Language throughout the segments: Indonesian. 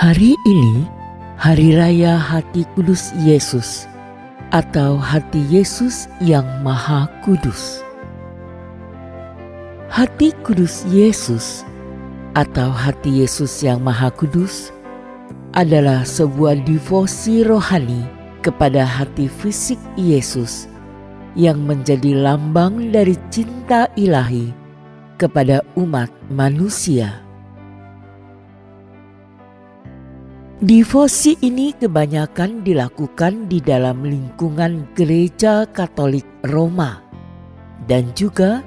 Hari ini, Hari Raya Hati Kudus Yesus atau Hati Yesus yang Maha Kudus. Hati Kudus Yesus atau Hati Yesus yang Maha Kudus adalah sebuah devosi rohani kepada hati fisik Yesus yang menjadi lambang dari cinta ilahi kepada umat manusia. Devosi ini kebanyakan dilakukan di dalam lingkungan Gereja Katolik Roma dan juga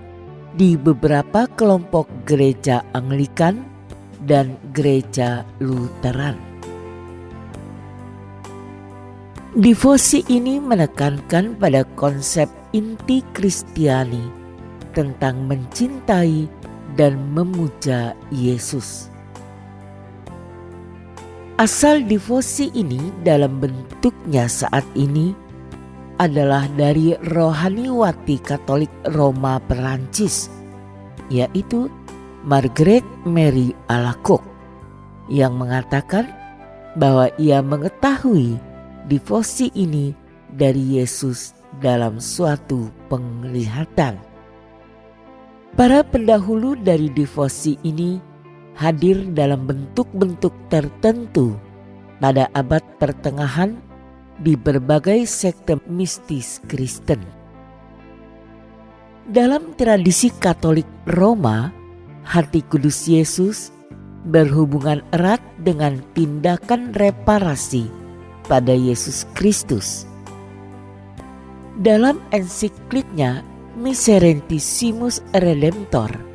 di beberapa kelompok gereja Anglikan dan gereja Lutheran. Devosi ini menekankan pada konsep inti Kristiani tentang mencintai dan memuja Yesus. Asal devosi ini dalam bentuknya saat ini adalah dari rohaniwati Katolik Roma Perancis, yaitu Margaret Mary Alacoque, yang mengatakan bahwa ia mengetahui devosi ini dari Yesus dalam suatu penglihatan. Para pendahulu dari devosi ini hadir dalam bentuk-bentuk tertentu pada abad pertengahan di berbagai sekte mistis Kristen. Dalam tradisi Katolik Roma, hati kudus Yesus berhubungan erat dengan tindakan reparasi pada Yesus Kristus. Dalam ensikliknya Miserentissimus Redemptor,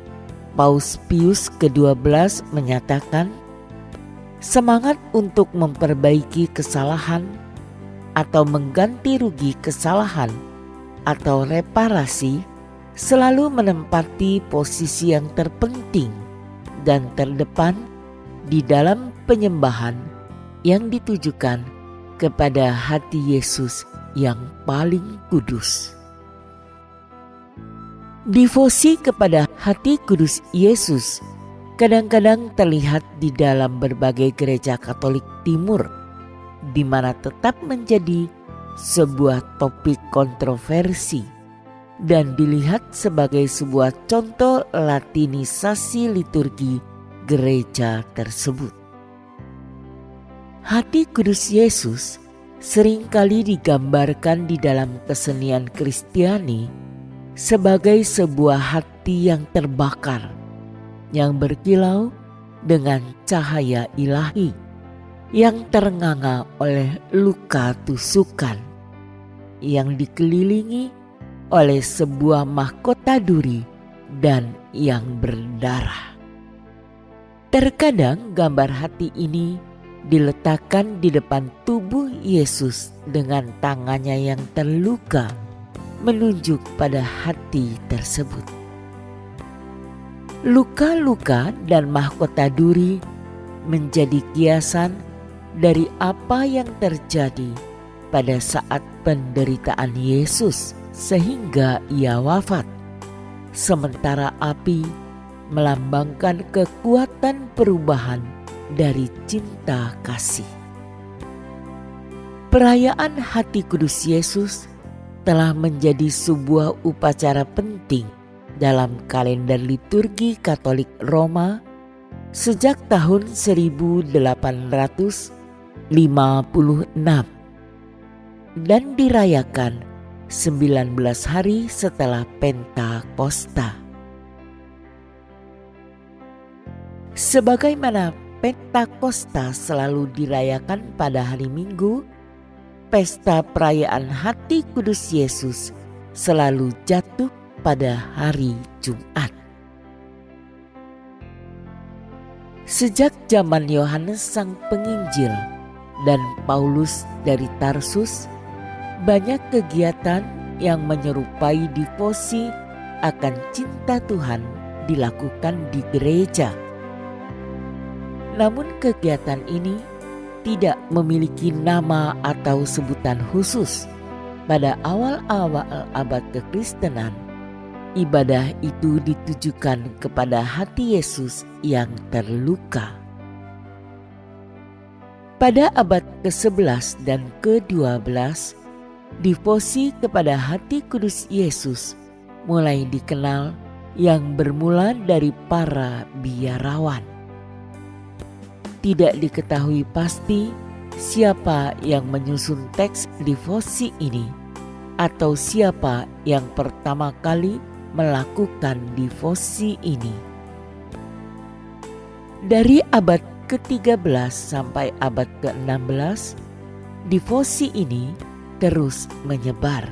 Paus Pius ke-12 menyatakan, semangat untuk memperbaiki kesalahan atau mengganti rugi kesalahan atau reparasi selalu menempati posisi yang terpenting dan terdepan di dalam penyembahan yang ditujukan kepada hati Yesus yang paling kudus. Devosi kepada hati kudus Yesus kadang-kadang terlihat di dalam berbagai gereja Katolik Timur, di mana tetap menjadi sebuah topik kontroversi dan dilihat sebagai sebuah contoh latinisasi liturgi gereja tersebut. Hati kudus Yesus seringkali digambarkan di dalam kesenian Kristiani sebagai sebuah hati yang terbakar, yang berkilau dengan cahaya ilahi, yang ternganga oleh luka tusukan, yang dikelilingi oleh sebuah mahkota duri dan yang berdarah. Terkadang gambar hati ini diletakkan di depan tubuh Yesus dengan tangannya yang terluka, menunjuk pada hati tersebut. Luka-luka dan mahkota duri menjadi kiasan dari apa yang terjadi pada saat penderitaan Yesus sehingga ia wafat. Sementara api melambangkan kekuatan perubahan dari cinta kasih. Perayaan hati kudus Yesus telah menjadi sebuah upacara penting dalam kalender liturgi Katolik Roma sejak tahun 1856 dan dirayakan 19 hari setelah Pentakosta. Sebagaimana Pentakosta selalu dirayakan pada hari Minggu, pesta perayaan hati kudus Yesus selalu jatuh pada hari Jumat. Sejak zaman Yohanes Sang Penginjil dan Paulus dari Tarsus, banyak kegiatan yang menyerupai devosi akan cinta Tuhan dilakukan di gereja. Namun kegiatan ini tidak memiliki nama atau sebutan khusus. Pada awal-awal abad kekristenan, ibadah itu ditujukan kepada hati Yesus yang terluka. Pada abad ke-11 dan ke-12, devosi kepada hati kudus Yesus mulai dikenal yang bermula dari para biarawan. Tidak diketahui pasti siapa yang menyusun teks devosi ini atau siapa yang pertama kali melakukan devosi ini. Dari abad ke-13 sampai abad ke-16, devosi ini terus menyebar.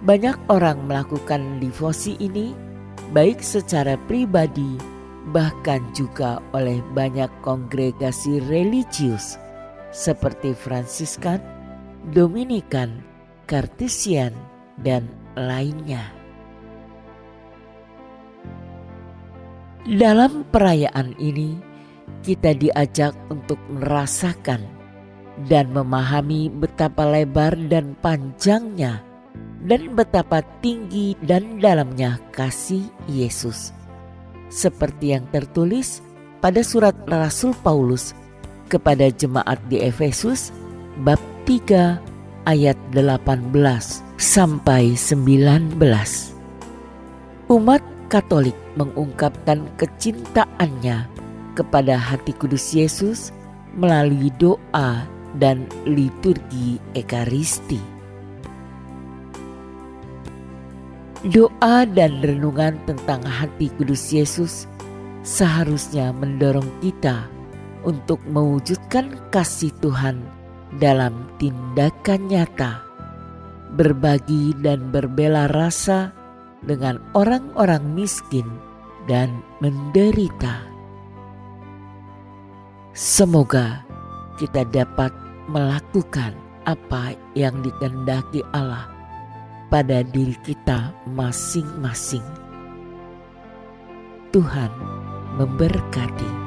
Banyak orang melakukan devosi ini baik secara pribadi, bahkan juga oleh banyak kongregasi religius seperti Fransiskan, Dominikan, Cartesian, dan lainnya. Dalam perayaan ini, kita diajak untuk merasakan dan memahami betapa lebar dan panjangnya dan betapa tinggi dan dalamnya kasih Yesus. Seperti yang tertulis pada surat Rasul Paulus kepada jemaat di Efesus bab 3 ayat 18 sampai 19. Umat Katolik mengungkapkan kecintaannya kepada hati kudus Yesus melalui doa dan liturgi Ekaristi. Doa dan renungan tentang hati kudus Yesus seharusnya mendorong kita untuk mewujudkan kasih Tuhan dalam tindakan nyata, berbagi dan berbela rasa dengan orang-orang miskin dan menderita. Semoga kita dapat melakukan apa yang dikehendaki Allah pada diri kita masing-masing. Tuhan memberkati.